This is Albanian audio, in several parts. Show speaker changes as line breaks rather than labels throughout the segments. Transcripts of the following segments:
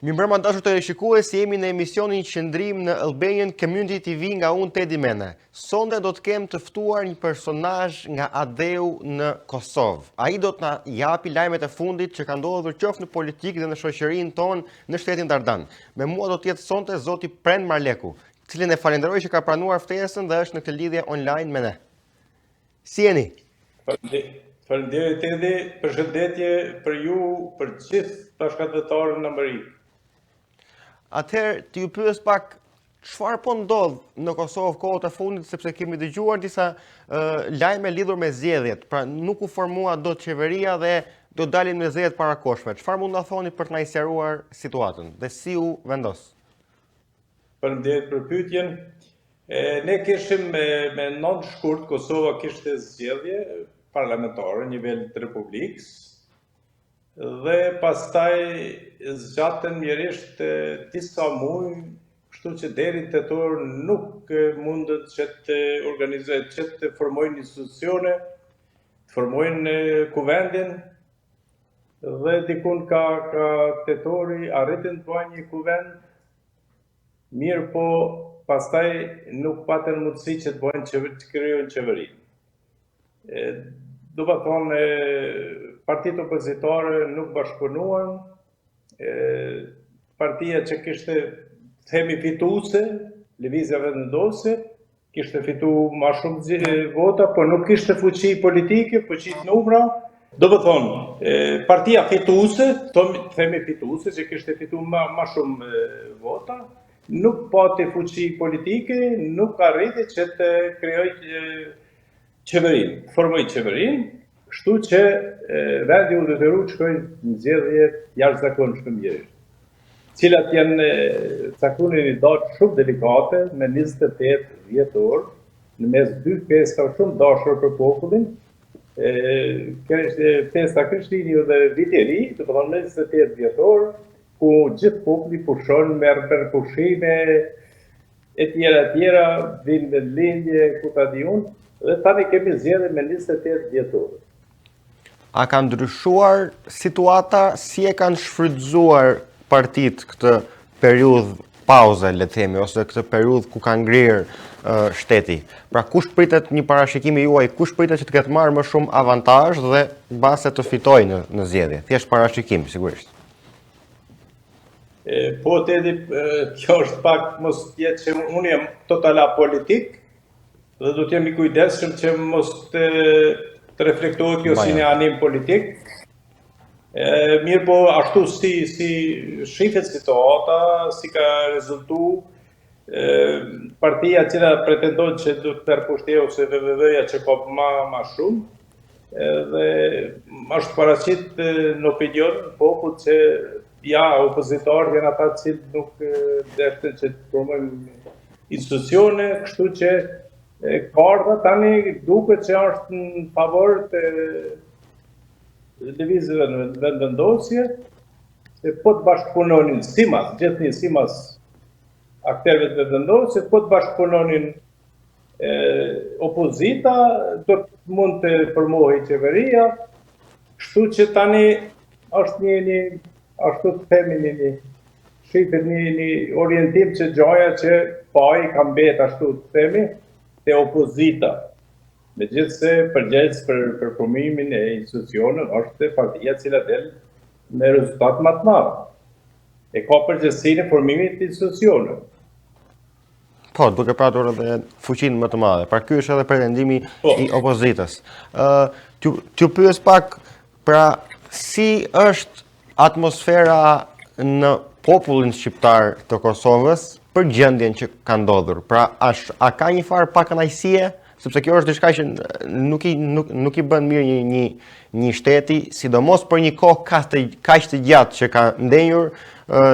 Mirëmbrëma dashur teleshikues, jemi në emisionin Qëndrim në Albanian Community TV nga unë Tedi Mene. Sonde do të kem të ftuar një personazh nga Adeu në Kosovë. Ai do të na japi lajmet e fundit që ka ndodhur qoftë në politikë dhe në shoqërinë tonë në shtetin Dardan. Me mua do të jetë sonte zoti Prend Marleku, cilin e falenderoj që ka pranuar ftesën dhe është në këtë lidhje online me ne. Si jeni?
Faleminderit Tedi, përshëndetje për ju, për gjithë bashkëdhetarët në Amerikë.
Atëherë, të ju pyes pak, çfarë po ndodh në Kosovë kohët e fundit, sepse kemi dëgjuar disa lajme lidhur me zgjedhjet, pra nuk u formua dot qeveria dhe do dalin me zgjedhjet parakoshme. Çfarë mund ta thoni për të na sqaruar situatën dhe si u vendos?
Faleminderit për pyetjen. Ne kishim me 9 shkurt Kosova kishte zgjedhje parlamentare në nivel të Republikës. Dhe pastaj zgjatën mjerisht disa muaj, kështu që deri tetor nuk mundet që të organizohet, që të formojnë institucione, të formojnë kuvendin, dhe dikun ka tetori arritën të bëjnë një kuvend, mirë po pastaj nuk patën mundësi që të bëjnë të krijojnë qeverinë. Do të thonë, partitë opozitare nuk bashkëpunuan, partia që kishte themi fituese, Lëvizja Vendosje, kishte fitu ma shumë vota, por nuk kishte fuqi politike, fuqi të numra. Do të thonë, partia fituese, themi fituese, që kishte fitu ma shumë vota, nuk pati fuqi politike, nuk arriti që të krijoj qeverinë, formoj qeverinë, kështu që vendi u detyru të shkojnë në zgjedhje jashtëzakonshme mjerisht, cilat janë caktuar në një datë shumë delikate, me 28 dhjetor, në mes dy festa shumë dashur për popullin, festa Krishtlindjes dhe Viti i Ri, do të thonë 28 dhjetor, ku gjithë populli pushon, merr për pushime e tjera, vinë me lindje, ku ta di unë, dhe tani kemi zgjedhje me 28 dhjetor.
A ka ndryshuar situata, si e kanë shfrytzuar partitë këtë periudhë pauze, le të themi, ose këtë periudhë ku ka ngrirë shteti? Pra kush pritet një parashikimi juaj, kush pritet që të ketë marrë më shumë avantazh dhe mbase të fitojë në zgjedhje? Thjesht parashikim, sigurisht.
Po Tedi, kjo është pak mos jetë që unë jam total apolitik dhe do të jemi kujdesshëm që mos të reflektohet kjo si një anim politik. Mirë po, ashtu si shifet situata, si ka rezultu, partia që pretendon që do të përpushtet ose VVV-ja që ka ma shumë, dhe është paraqit në opinion popull që opozitarë janë ata që nuk deshten që të formojnë institucione, kështu që karta tani duket që është në favor të Lëvizjeve Vendosje, se po të bashkëpunonin simas, gjithë një simas akterëve të Vendosje, po të bashkëpunonin opozita, do të mund të formohej qeveria, kështu që tani është një ashtu të themi një orientim që gjaja që pai ka mbet ashtu të themi, te opozita. Megjithse përgjegjës për formimin e institucioneve është partia cila del me rezultat më të madh. E ka përgjegjësinë e formimit të institucioneve.
Po, duke patur edhe fuqinë më të madhe. Pra ky është edhe pretendimi i opozitës. T'ju pyes pak, pra si është atmosfera në popullin shqiptar të Kosovës për gjendjen që ka ndodhur? Pra, a ka një farë pakënaqësie? Sepse kjo është diçka që nuk i bën mirë një shteti, sidomos për një kohë kaq të gjatë që ka ndenjur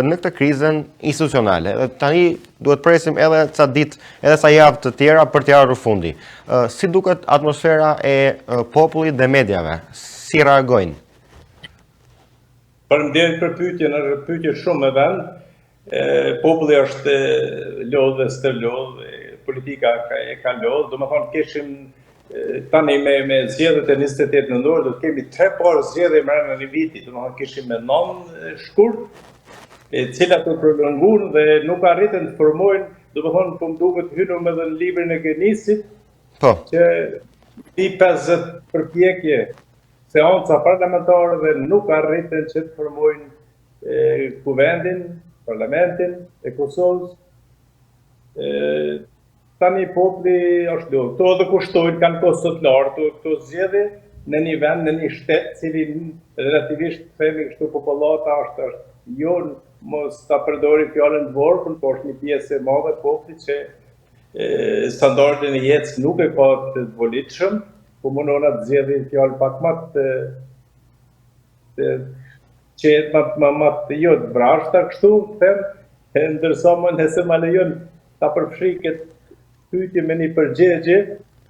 në këtë krizën institucionale. Dhe tani duhet presim edhe ca ditë, edhe sa javë të tjera për të ardhur fundi. Si duket atmosfera e popullit dhe mediave? Si reagojnë?
Faleminderit për pyetjen, është pyetje shumë e vend. Populli është lodhë dhe stërlodhë, politika ka lodhë, do më thonë keshim tani me zgjedhjet e 28 nëntor, do të kemi 3 parë zgjedhje brenda një viti, do të thonë kishim me 9 shkurt, e cilat u prolonguan dhe nuk arritën të formojnë, do të thonë, po më duket hynëm edhe në librin e Genisit,
Po,
që i 50 përpjekje seanca parlamentare dhe nuk arritën që të formojnë kuvendin, parlamentin e Kosovës. Tani populli është lodhur. Këto edhe kushtojnë, kanë kosto të lartë, këto zgjedhje në një vend, në një shtet, cili relativisht themi kështu popullata është jo mos ta përdori fjalën të vorpën, por është një pjesë e madhe e popullit që standardin e jetës nuk e ka të volitshëm, po mundona të zgjedhë fjalë pak më të jo të vrashta kështu, them, ndërsa më nëse ma lejon ta përfshi këtë pyetje me një përgjigje,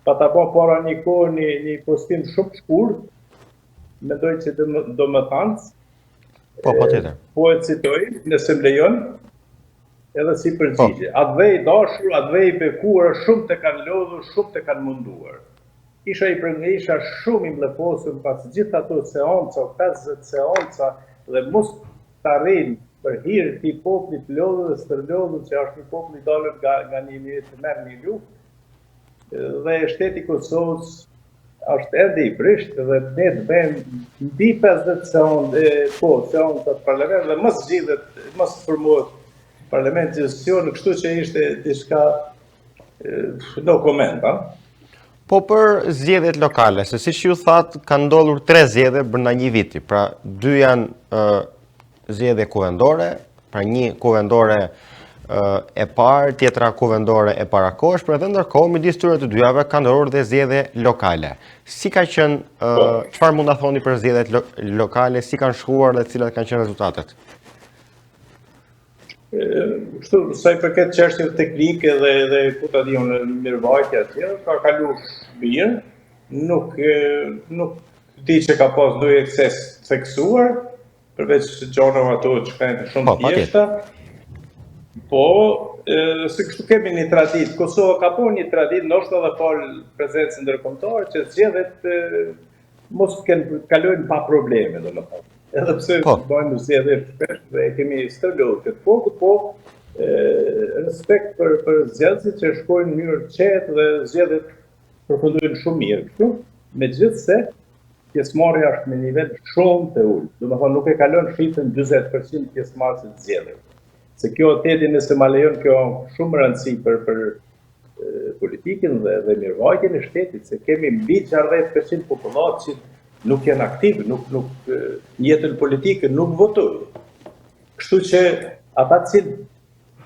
pa ta bën para një kohë një postim shumë shkurt, mendoj që do më thanë.
po, patjetër.
Po e citoj, nëse më lejon, edhe si përgjigje. Atë dhe i dashur, atë dhe i bekuar, shumë të kanë lodhur, shumë të kanë munduar. Isha shumë i mlefosur pas gjithë ato seanca, 50 seanca, dhe mos të arrin për hir të popullit lodhur dhe stërlodhur, që është një popull i dalur nga një të merr një luftë, dhe shteti i Kosovës është ende i brisht dhe ne të bëjmë mbi 50 seanca të parlamentit dhe mos zgjidhet, mos formohet parlamenti sesion, kështu që ishte diçka no comment, ha?
Po për zgjedhjet lokale, se siç ju thatë, kanë ndodhur 3 zgjedhje brenda një viti. Pra 2 janë zgjedhje kuvendore, pra një kuvendore e parë, tjetra kuvendore e parakohshme, dhe ndërkohë midis tyre të dyjave kanë ndodhur dhe zgjedhje lokale. Si ka qenë, çfarë mund ta thoni për zgjedhjet lokale, si kanë shkuar dhe cilat kanë qenë rezultatet?
Kështu, sa i përket çështjeve teknike dhe ku ta di unë mirëvajtja atje, ka kaluar mirë, nuk di që ka pas ndonjë ekses theksuar, përveç gjonave ato që kanë shumë të thjeshta. Po, se kështu kemi një traditë, Kosova ka po një traditë, ndoshta edhe pa prezencë ndërkombëtare, që zgjedhjet mos kalojnë pa probleme, domethënë. Edhe pse bëjmë zgjedhje shpesh dhe kemi stërlodhur këtë kohë, po respekt për zgjedhësit që shkojnë në mënyrë të qetë dhe zgjedhjet përfundojnë shumë mirë kështu. Megjithse pjesëmarrja është në nivel shumë të ulët. Domethënë nuk e kalon shifrën 40% pjesëmarrësit të zgjedhjeve. Se kjo teti nëse ma lejon kjo shumë rëndësi për politikën dhe mirëvajtjen e shtetit, se kemi mbi 60% popullat që nuk janë aktiv, nuk jetën politike, nuk votojnë. Kështu që ata cilë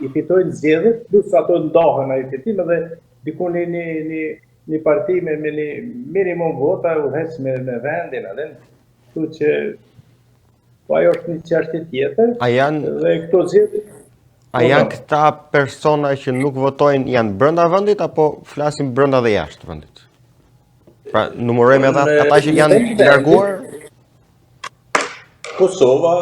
i fitojnë zgjedhjet, plus ato ndahen ai fitim edhe diku një parti me një minimum vota udhëheq me vendin, kështu që po ajo është një çështje tjetër. Dhe këto zgjedhje
A janë këta persona që nuk votojnë janë brenda vendit apo flasim brenda dhe jashtë vendit? Pra, numërojmë edhe ata që janë larguar?
Kosova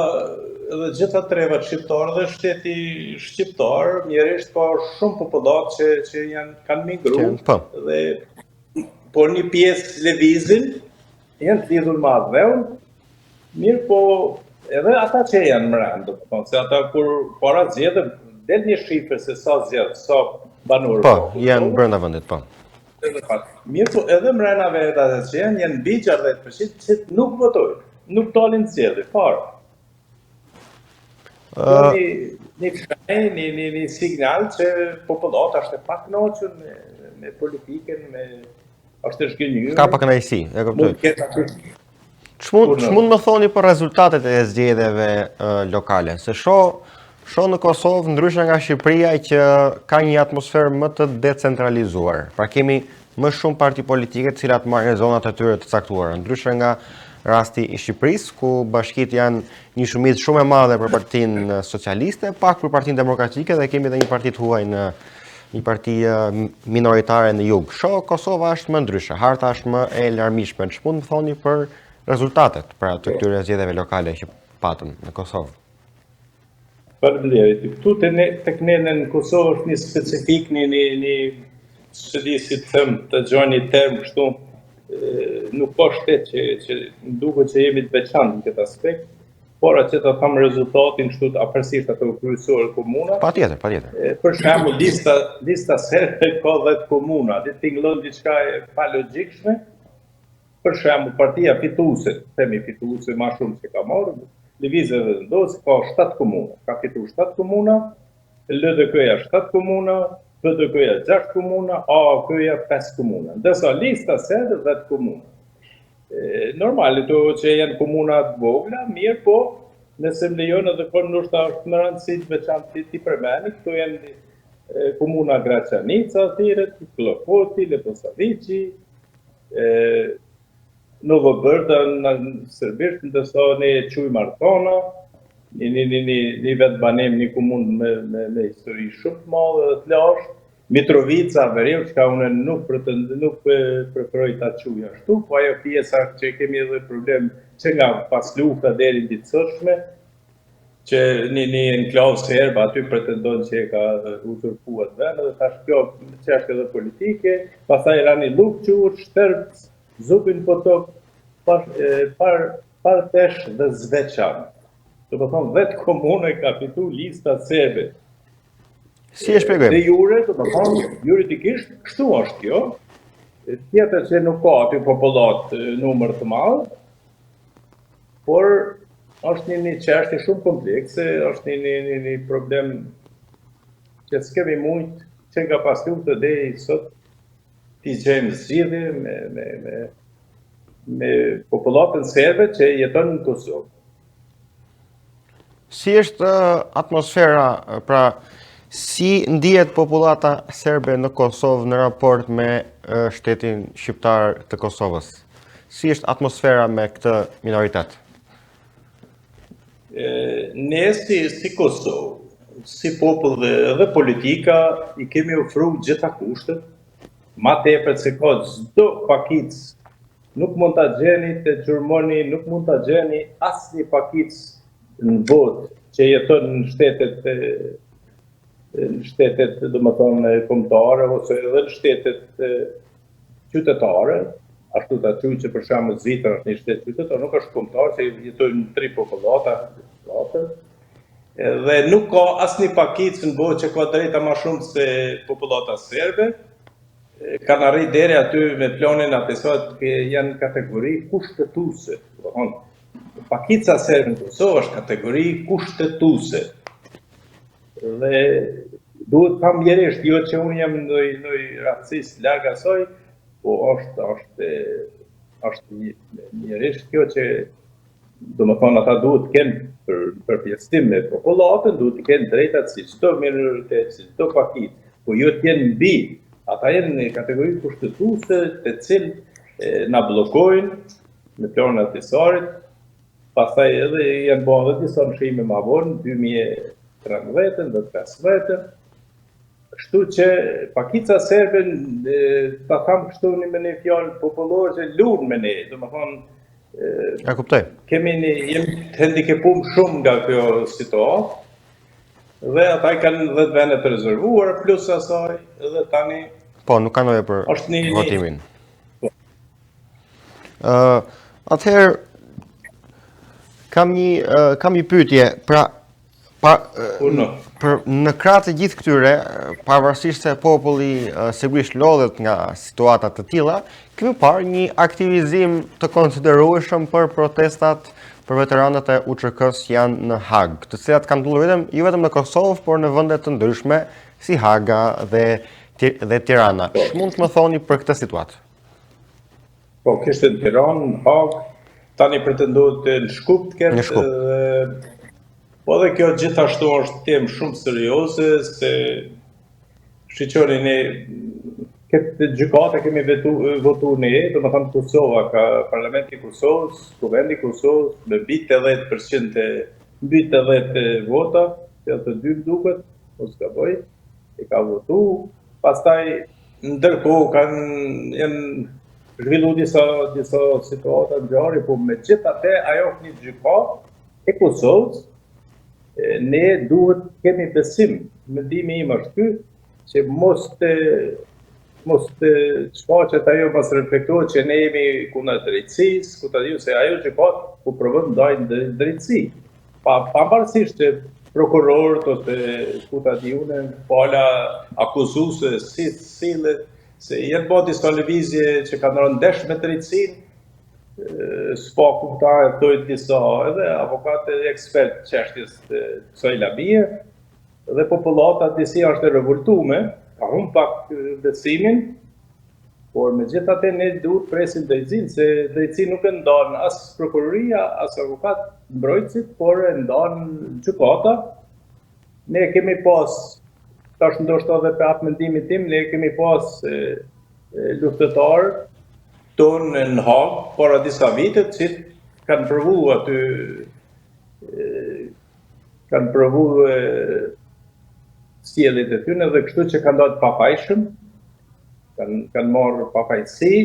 dhe gjitha trevat shqiptarë dhe shteti shqiptar, mjerisht ka shumë popullat që kanë migruar dhe po një pjesë lëvizin, janë të lidhur me atë mirë po edhe ata që janë mbrenda, se ata kur para zgjedhje del një shifër se sa zgjedh, sa banorë.
Po, janë brenda vendit, po.
Mirë po edhe mbrenda vetë që janë mbi 60% që nuk votojnë, nuk dalin zgjedhje fare. Një signal që popullata është e pakënaqur me politikën, është e zgënjur.
Ka pakënaqësi, e kuptoj. Ç'mund më thoni për rezultatet e zgjedhjeve lokale? Se shoh në Kosovë, ndryshe nga Shqipëria, që ka një atmosferë më të decentralizuar. Pra kemi më shumë parti politike të cilat marrin zonat e tyre të caktuara, ndryshe nga rasti i Shqipërisë, ku bashkitë janë një shumicë shumë e madhe për Partinë Socialiste, pak për Partinë Demokratike dhe kemi edhe një parti të huaj një parti minoritare në jug. Shoh Kosova është më ndryshe, harta është më e larmishme. Ç'mund të thoni për rezultatet pra të këtyre zgjedhjeve lokale që patëm në Kosovë?
Faleminderit. Këtu tek ne në Kosovë është një specifik, që di si të them, të gjoj një term kështu, nuk ka shtet që duket që jemi të veçantë në këtë aspekt. por që të thamë rezultatin kështu afërsisht ato kryesore komuna.
Patjetër.
Për shembull, lista serbe ka 10 komuna, dhe tingëllon diçka e pa logjikshme. Për shembull, partia fituese, themi fituese më shumë se ka marrë, Lëvizja e Vendosë ka 7 komuna. Ka fituar 7 komuna, LDK-ja 7 komuna, PDK-ja 6 komuna, AAK-ja 5 komuna. Ndërsa lista serbe 10 komuna. Normal, to që janë komuna të vogla, mirë, po nëse më lejon edhe po ndoshta është më rëndësi veçantë ti përmeni, këto janë komuna Graçanica, Thirrët, Klopoti, Leposaviçi, Novo Brda në serbisht, ndërsa ne e quajmë Artona, një vetë banem, një komunë me histori shumë të madhe dhe të lashtë. Mitrovica, Veriu, që ka unë nuk preferoj ta quaj ashtu, po ajo pjesa që kemi edhe problem që nga pas lufta deri në ditësishme, që një enklavë serb aty pretendon që e ka uzurpuar vend, dhe tash kjo çështje edhe politike, pastaj era një luftë që Shtërp, Zupin Potok, Partesh dhe Zveçan. Do të thonë 10 komune ka fitu lista serbe.
Si e shpjegojmë?
Dhe jure, do të thonë, juridikisht, kështu është kjo. Tjetër që nuk ka aty popullat numër të madh, por është një çështje shumë komplekse, është një problem që s'kemi mujt që nga pas luftë deri sot t'i gjejmë zgjidhje me popullatën serbe që jeton në Kosovë.
Si është atmosfera, pra si ndihet popullata serbe në Kosovë në raport me shtetin shqiptar të Kosovës? Si është atmosfera me këtë minoritet?
Ne si Kosovë, si popull dhe politika, i kemi ofruar gjitha kushtet, ma tepër se ka çdo pakic, nuk mund ta gjeni te Gjurmoni, nuk mund ta gjeni asnjë pakic në botë që jeton në shtetet domethënë kombëtare ose edhe në shtetet qytetare, ashtu ta quaj që për shembull Zvitra është një shtet qytetar, nuk është kombëtar, se jetojnë 3 popullata, dhe nuk ka asnjë pakicë në botë që ka drejta më shumë se popullata serbe. Kanë arrit deri aty me planin atesohet që janë kategori kushtetuese. Do thonë, pakica serbe në Kosovë është kategori kushtetuese. Dhe duhet familjerisht, jo që unë jam ndoj racist larg asaj, po është njërisht kjo që domethënë ata duhet të kenë përpjestim me popullatën, duhet të kenë drejtat si çdo minoritet, si çdo pakicë, po jo të jenë mbi. Ata janë në kategori kushtetuese të cilë na bllokojnë në planin atesorit. Pastaj edhe janë bërë edhe disa ndryshime më vonë, 2013 dhe 2015. Kështu që pakica serbe, ta tham kështu me një fjalë popullore që luan me ne, domethënë
Ja kuptoj.
Jemi të hendikepuar shumë nga kjo situatë. Dhe ata kanë 10 vende të rezervuar, plus asaj, edhe tani...
Po, nuk ka nevojë për votimin. Atëherë, kam një pyetje, pra në krah të gjithë këtyre, pavarësisht se populli sigurisht lodhet nga situata të tilla, kemi parë një aktivizim të konsiderueshëm për protestat për veteranët e UÇK-s janë në Hag, të cilat kanë ndodhur jo vetëm në Kosovë, por në vende të ndryshme si Haga dhe Tirana. Mund të më thoni për këtë situatë?
Po, kishte në Tiranë, në Hag, tani pretendohet në Shkup të ketë. Po dhe kjo gjithashtu është temë shumë serioze, se shiqoni ne këtë gjykate kemi votu ne, do më thëmë Kosova, ka Parlamenti Kosovës, Kuvendi Kosovës, me mbi 80% vota, që të dy duket, mos ka bëj, e ka votu. Pastaj, ndërkohë janë zhvillu disa situata ngjarje, po me gjithatë ajo një gjykatë e Kosovës, ne duhet kemi besim, mendimi im është ky, që mos të shfaqet ajo, mos reflektohet që ne jemi kundër drejtësisë, ku ta diu se ajo gjykatë po provon ndaj drejtësi. pavarësisht që prokurorët ose ku ta di unë, pala akuzuese si sillet, se jenë bo disa lëvizje që kanë rënë ndesh me drejtsinë, s'pa kuptar e thojnë disa edhe avokatë ekspert çështjes të kësaj labie, dhe popullata disi është e revoltume, ka humbur pak besimin, por megjithatë ne duhet presim drejtsinë, se drejtsinë nuk e ndan as prokuroria, as avokat mbrojtësit, por e ndan gjykata. Ne kemi pas, tash ndoshta edhe për atë mendimin tim, ne kemi pas luftëtar tonë në Hagë para disa vite që kanë provu aty kanë provu sjelljet e tyre dhe kështu që kanë dalë pafajshëm, kanë marrë pafajësi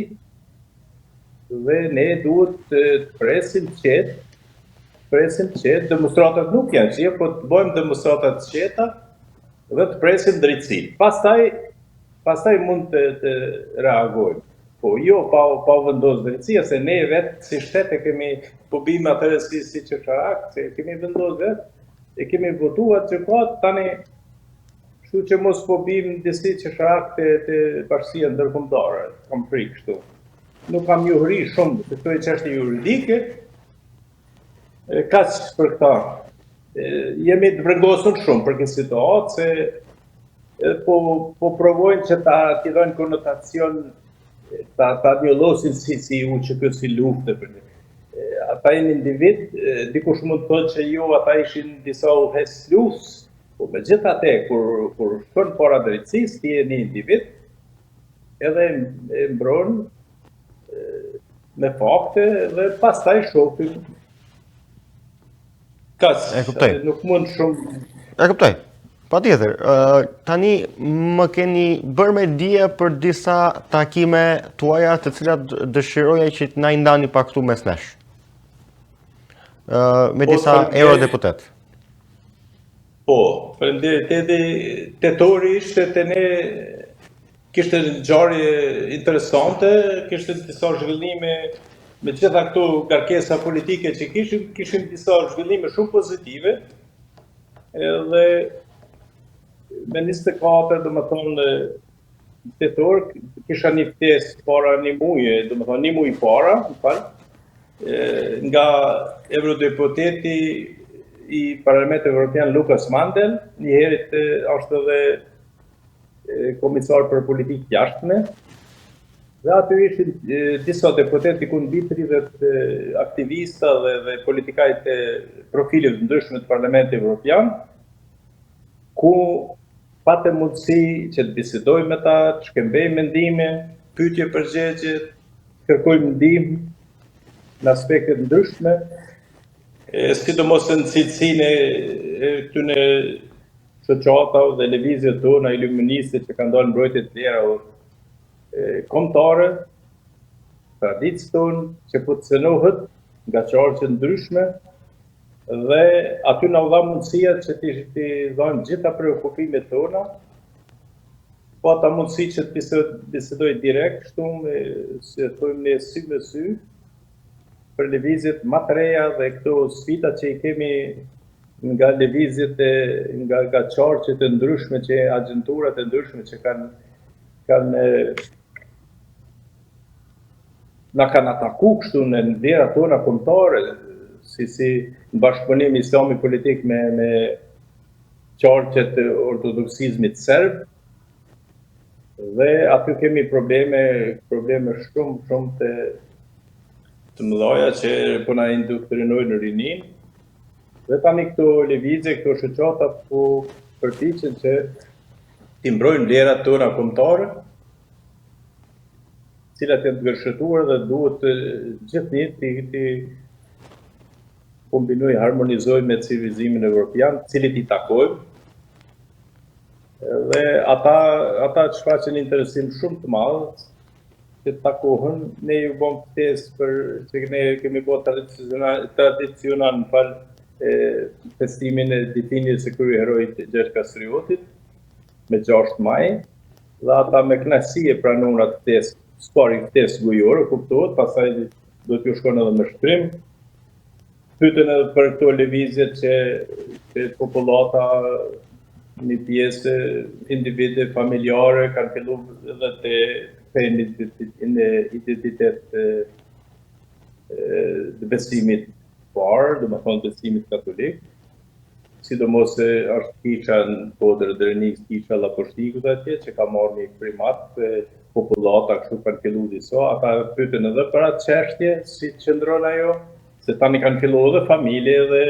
dhe ne duhet të presim qetë, demonstratat nuk janë që, po të bëjmë demonstratat qeta dhe të presim drejtsinë. Pastaj mund të reagojmë. Po jo pa vendosur drejtësia, se ne vetë si shtet e kemi pobime atëre si qesharak, se kemi vendosur vetë, e kemi votuar që ka tani. Kështu që mos po bim disi qesharak të bashkësia ndërkombëtare, kam frikë kështu. Nuk kam njohuri shumë, se këto e çështje juridike, kaq për këta. Jemi të vrengosur shumë për këtë situatë, se po provojnë që t'i dhënë konotacion, ta njollosin si u që këtë si lufte. Ata janë individ, dikush mund të thotë që jo, ata ishin disa udhëhes luftës, po megjithatë kur shkon para drejtësisë, ti je një individ, edhe e mbron me fakte dhe pastaj shofi.
E kuptoj.
Nuk mund shumë.
E kuptoj. Patjetër. Tani më keni bërë me dije për disa takime tuaja të cilat dëshiroja që na i ndani pak këtu mes nesh. Me disa eurodeputet.
Po, faleminderit. Tetori ishte të ne, kishte një ngjarje interesante, kishte disa zhvillime, me gjitha këto ngarkesa politike që kishin disa zhvillime shumë pozitive, edhe me 24, domethënë, tetor, kisha një ftesë para një muaji, domethënë një muaj para, nga eurodeputeti i Parlamentit Evropian Lukas Mandel, njëherët është edhe komisar për politikë jashtme, dhe aty ishin disa deputet i kunditri dhe aktivista dhe politikajt e profilit ndryshme të Parlamentit Evropian, ku patë mundësi që të bisedojmë me ta, të shkëmbejmë mendime, pyetje përgjigje, kërkojmë ndihmë në aspektet ndryshme, sidomos në cilësinë e këtyne shoqatave dhe lëvizjet tona iluministe që kanë dalë mbrojtje të tjera kombëtare, traditës tonë që po të cënohet nga qarqe ndryshme, dhe aty na u dha mundësia që t'i dhajmë gjitha preokupimet tona, po ata mundësi që të bisedoj direkt, kështu si e thojmë ne sy me sy, për lëvizjet më të reja dhe këto sfida që i kemi nga lëvizjet nga qarqet e ndryshme, që agjenturat e ndryshme që na kanë ataku kështu në vlerat tona kombëtare, si në bashkëpunim islami politik me qarqet e ortodoksizmit serb, dhe aty kemi probleme shumë të mëdhaja që po na indoktrinojnë në rinin, dhe tani këto lëvizje, këto shoqata po përpiqen që t'i mbrojnë vlerat tona kombëtare, cilat janë të gërshëtuar dhe duhet gjithnjë t'i kombinojnë, harmonizojnë me civilizimin evropian, cilit i takojmë, dhe ata që shfaqen interesim shumë të madh, që takohen, ne ju bëm ftesë për që ne kemi bërë tradicional festimin e ditëlindjes së kryeheroit Gjergj Kastriotit me 6 maj, dhe ata me kënaqësi e pranuan atë ftesë, s'pari ftesë bujore, kuptohet, pastaj duhet ju shkon edhe me shtrim. pyeten edhe për këto lëvizje që popullata, një pjesë individe familjare kanë fillu edhe të në identitet të besimit parë, dhe më thonë besimit katolik, sidomos se është kisha në Podër Drenik, kisha Laposhtiku dhe atje, që ka marrë një primat, popullata kështu kanë fillu disa, ata pyeten edhe për atë çështje, si qëndron ajo, se tani kanë fillu edhe familje dhe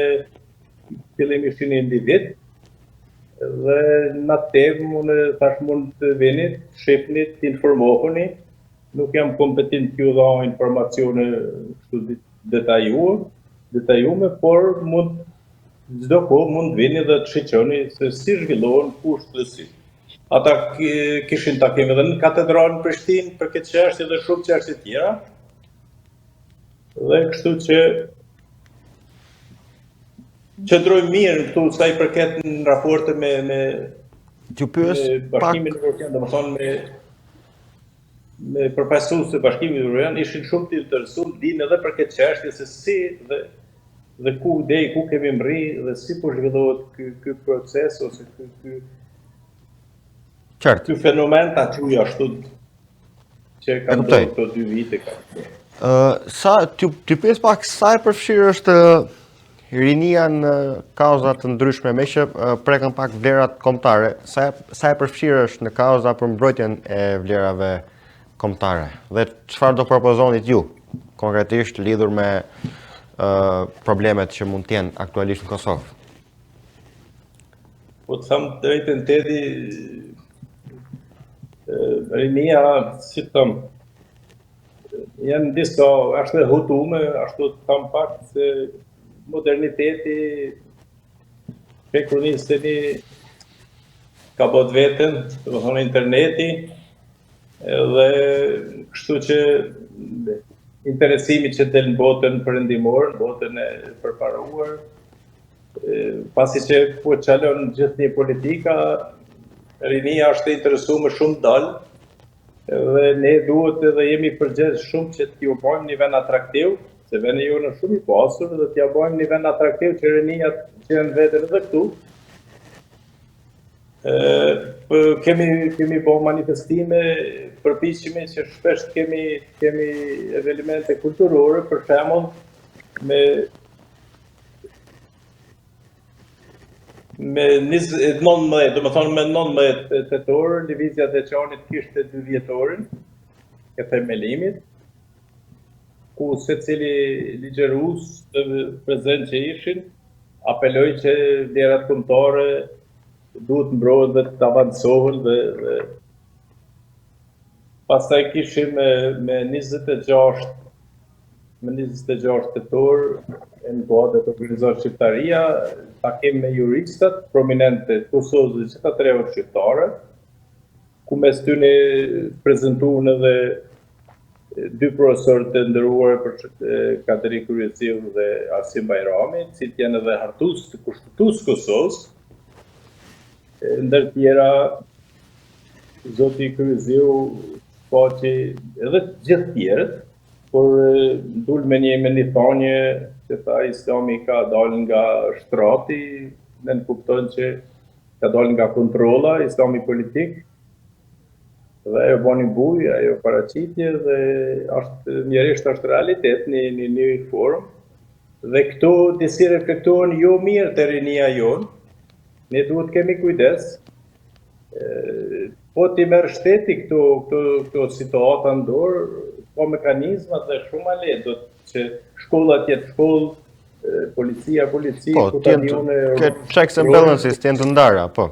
fillim ishin individ, dhe në atë temë unë thash mund të vini, shifni, të informohuni, nuk jam kompetent t'ju dha informacione kështu detajume, por çdo kohë mund vini dhe të shiqoni se si zhvillohen kusht dhe si. Ata kishin takim edhe në katedralën Prishtinë për këtë çështje dhe shumë çështje tjera. Dhe kështu që qëndrojmë mirë këtu sa i përket në raporte me Bashkimin Evropian, domethënë me përfaqësues të Bashkimit Evropian ishin shumë të interesuar dinë edhe për këtë çështje se si dhe ku kemi mri dhe si po zhvillohet ky proces ose ky fenomen ta quaj ashtu që ka ndodhur këto 2 vite ka.
Ty pyes pak sa e përfshirë është rinia në kauza të ndryshme, me që prekën pak vlerat kombëtare, sa e përfshirë është në kauza për mbrojtjen e vlerave kombëtare dhe çfarë do propozonit ju konkretisht lidhur me problemet që mund të jenë aktualisht në Kosovë?
Po të them drejtën Tedi, rinia, si të them, janë disa, është e hutume, ashtu të them pak se moderniteti, pekronisteni ka bot veten, të më thonë interneti, dhe kështu që interesimi që del në botën perëndimore, në botën e përparuar, pasi që po çalon gjithnjë politika, rinia është e interesuar më shumë dalë, dhe ne duhet edhe jemi përgjegjës shumë që t'ju bëjmë një vend atraktiv, se vendi jonë është shumë i pasur dhe t'ja bëjmë një vend atraktiv që rinijat që janë vetën edhe këtu. Kemi bo manifestime, përpiqemi që shpesh kemi elemente kulturore, për shembull me 19, do të thonë me 19 tetor, lëvizja e Çanit kishte 2 vjetorin e themelimit, ku secili ligjërues të prezent që ishin, apeloj që vlerat kombëtare duhet mbrohen dhe të avancohen dhe pastaj kishim me 26 tetor në kuadër të organizuar Shqiptaria, takim me juristat prominente të Kosovës dhe gjitha 3 shqiptare, ku mes tyre prezantuan edhe 2 profesorë të nderuar për Kadri Kuryeziu dhe Arsim Bajrami, që janë edhe hartues të Kushtetues Kosovës. Ndër tjera, zoti Kuryeziu që edhe të gjithë tjerët, por dul me një thonje që tha Islami ka dalë nga shtrati, ne kuptojnë që ka dalë nga kontrolla, Islami politik, dhe ajo bani buj, ajo paraqitje dhe mjerisht është realitet në një formë, dhe këto disi reflektohen jo mirë të rinia jonë, ne duhet kemi kujdes, po t'i merë shteti këto situata në dorë, po mekanizmat dhe shumë ale, do që shkollat jetë shkollë, policia,
po, checks and balances t'jenë të ndara, po.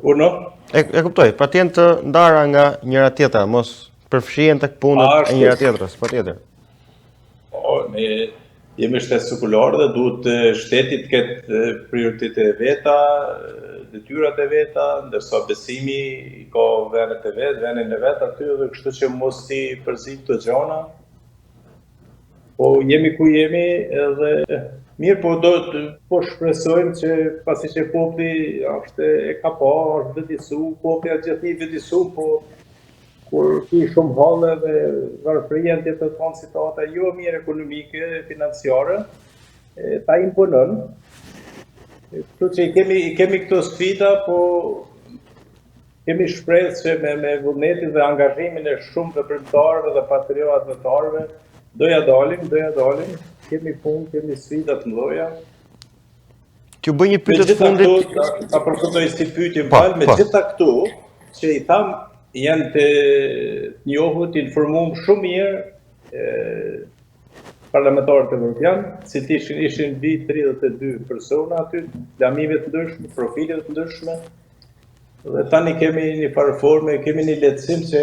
Uno?
E kuptoj, pa t'jenë të ndara nga njëra tjetra, mos përfshihen tek punët e njëra tjetrës, patjetër.
Po, ne jemi shtet sekular dhe duhet shteti të ketë prioritetet e veta, detyrat e veta, ndërsa besimi ka vendet e vet, vendin e vet aty dhe kështu që mos i përzi këto gjëra. Po jemi ku jemi edhe mirë, po shpresojmë që pasi që populli është e ka pa, është vëdisu, populli është gjithë një vëdisu, po kur ki shumë halle dhe varfëria në të thonë situata jo mirë ekonomike, financiare, ta imponon. Kështu që i kemi këto sfida, po kemi shpresë që me vullnetin dhe angazhimin e shumë të veprimtarëve dhe patriotëve do ja dalim, kemi punë, kemi sfida të mëdha.
T'ju bëj një pyetje të fundit.
Ta përkutoj si pyetje me gjitha këtu që i tham janë të njohur, të informuar shumë mirë parlamentarët evropian, si ishin vi 32 persona aty, lamive të ndryshme, profile të ndryshme. Dhe tani kemi një farë kemi një lehtësim që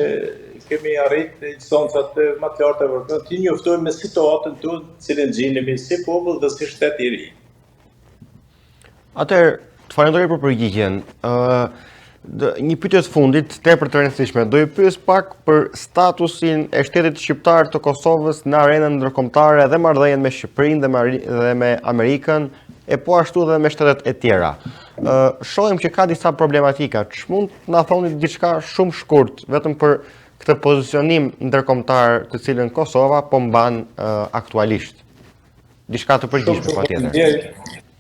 kemi arrit instancat më të larta evropiane të njoftojmë me situatën tonë, cilën gjendemi si popull dhe si shtet i ri.
Atëherë, të falenderoj për përgjigjen. Një pyetje të fundit, tepër të rëndësishme. Do ju pyes pak për statusin e shtetit shqiptar të Kosovës në arenën ndërkombëtare dhe marrëdhënien me Shqipërinë dhe me Amerikën, e po ashtu dhe me shtetet e tjera. Shohim që ka disa problematika. Ç'mund të na thoni diçka shumë shkurt, vetëm për këtë pozicionim ndërkombëtar të cilën Kosova po mban aktualisht. Diçka të përgjithshme patjetër.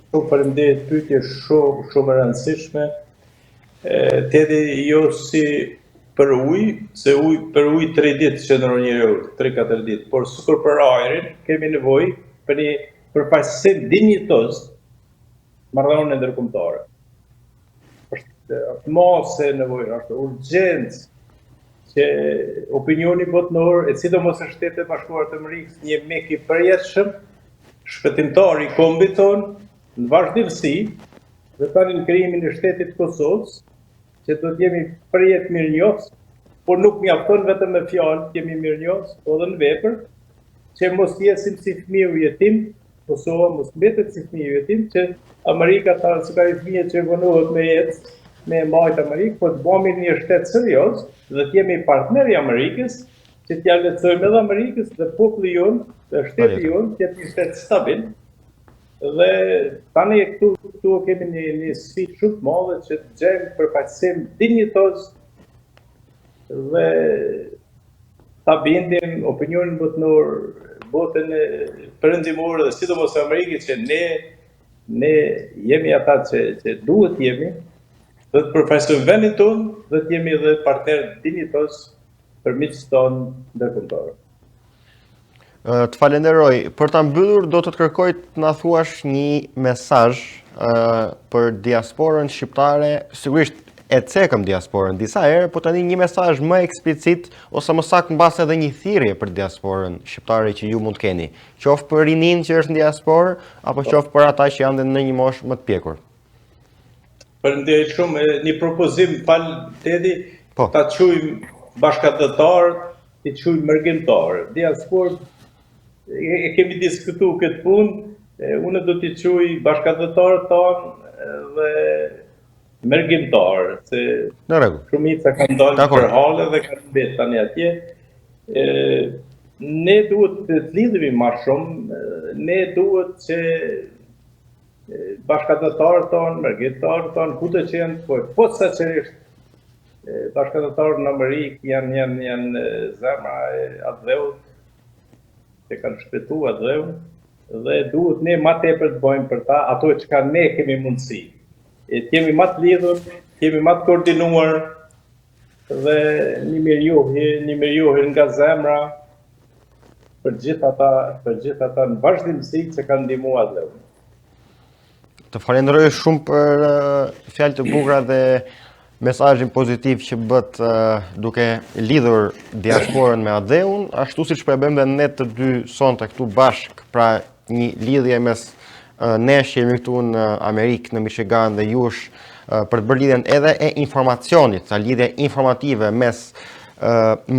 Shumë faleminderit, pyetje shumë e rëndësishme. Tedi jo si për ujë, se për ujë 3 ditë qëndron njeriu, 3-4 ditë, por sikur për ajrin kemi nevojë për një përfaqësim dinjitoz marrëdhënie ndërkombëtare. Është mosë nevojë, është urgjencë që opinioni botëror, e sidomos në Shtetet Bashkuara të Amerikës, një mik i përjetshëm, shpëtimtar i kombit tonë, në vazhdimsi, dhe tani në krijimin e shtetit Kosovës, që do të jemi përjet mirënjohës, por nuk mjafton vetëm me fjalë të jemi mirënjohës, po edhe në vepër, që mos jesim si fëmijë jetim, Kosova mos mbetet si fëmijë jetim, që Amerika ta si ka fëmijë që vonohet me jetë, me mbajt Amerikë, po të bëmi një shtet serioz, dhe të jemi partner i Amerikës, që t'ja lehtësojmë edhe Amerikës dhe populli jonë, dhe shteti jonë, që jetë një shtet stabil. Dhe tani këtu kemi një sfidë shumë të madhe që të gjejmë përfaqësim dinjitoz dhe ta bindim opinionin botëror, botën perëndimore dhe sidomos Amerikës që ne jemi ata që duhet jemi, dhe të përfaqësojmë vendin tonë dhe të jemi edhe partner dinjitoz për miqtë tonë ndërkombëtar.
Të falenderoj. Për ta mbyllur, do të kërkoj të na thuash një mesazh për diasporën shqiptare. Sigurisht e cekëm diasporën disa herë, po tani një mesazh më eksplicit ose më saktë mbas edhe një thirrje për diasporën shqiptare që ju mund të keni. Qoftë për rinin që është në diasporë apo qoftë për ata që janë në një moshë më të pjekur.
Faleminderit shumë. Një propozim Tedi, ta quajmë bashkëdhetarët, i quajmë mërgjimtarë. Diasporë e kemi diskutu këtë punë, unë do t'i quaj bashkëdhetarët tanë dhe mërgjimtarë, se shumica kanë dalë për halë dhe kanë mbetë tani atje. Ne duhet të lidhemi më shumë, ne duhet që bashkëdhetarët tanë, mërgjimtarët tanë, ku të qenë, po sa qërisht bashkëdhetarët në Amerikë janë zemra e atdheut, që kanë shpëtu atë dhe duhet ne ma tepër të bëjmë për ta, ato që ka ne kemi mundësi. Kemi ma të lidhur, kemi ma të koordinuar dhe një mirënjohje nga zemra për gjithë ata në vazhdimsi që kanë ndihmuar atë.
Të falenderoj shumë për fjalët e bukura dhe mesazhin pozitiv që bët duke lidhur diasporën me ADEU-n, ashtu siç po e bëjmë dhe ne të dy sonte këtu bashk, pra një lidhje mes nesh që jemi këtu në Amerikë, në Michigan dhe jush, për të bërë lidhjen edhe e informacionit, sa lidhje informative mes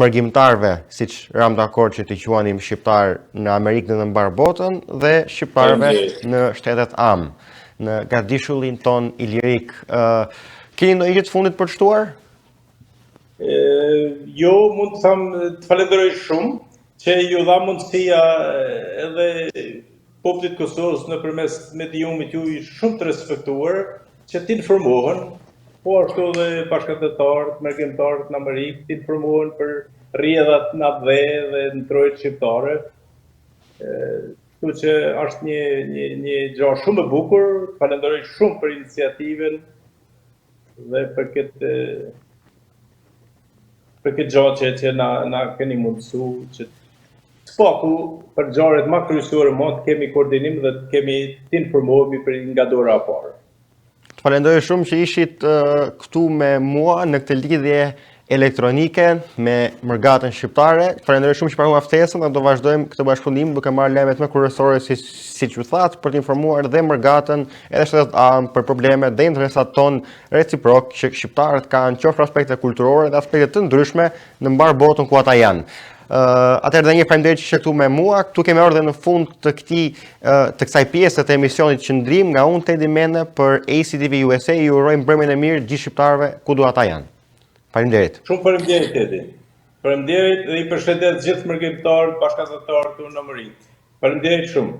mërgjimtarve, siç ram dakord që t'i quanim shqiptar në Amerikë dhe në mbar botën, dhe shqiptarve në shtetet am, në gardishullin ton ilirik. Keni ndonjë gjë të fundit për të shtuar?
Jo, mund të them të falenderoj shumë që ju dha mundësia edhe popullit Kosovës nëpërmes mediumit juaj shumë të respektuar që të informohen, po ashtu dhe bashkëdhetarët, mërgjimtarët në Amerikë të informohen për rrjedhat në ADE dhe në trojtë shqiptare. Kështu që është një gjë shumë e bukur, falenderoj shumë për iniciativen dhe për këtë gjë që na keni mundësu që spaku për gjaret ma kryesore më të kemi koordinim dhe të kemi të informohemi për nga dora e parë.
Të falenderoj shumë që ishit këtu me mua në këtë lidhje elektronike me mërgatën shqiptare. Të falenderoj shumë që pranuam ftesën dhe do vazhdojmë këtë bashkëpunim duke marrë lajmet më kryesore siç ju thatë për të informuar dhe mërgatën edhe shtetet anë për problemet dhe interesat ton reciprok që shqiptarët kanë qoftë aspekte kulturore dhe aspekte të ndryshme në mbar botën ku ata janë. Atëherë dhe një faleminderit që këtu me mua. Këtu kemi ardhur në fund të kësaj pjese të emisionit Qëndrim nga unë Tedi Mene për ACTV USA. Ju urojmë mbrëmjen e mirë gjithë shqiptarëve kudo ata janë. Faleminderit.
Shumë faleminderit Tedi. Faleminderit dhe i përshëndet gjithë mërgëimtarët, bashkëzatorët këtu në Mërit. Faleminderit shumë.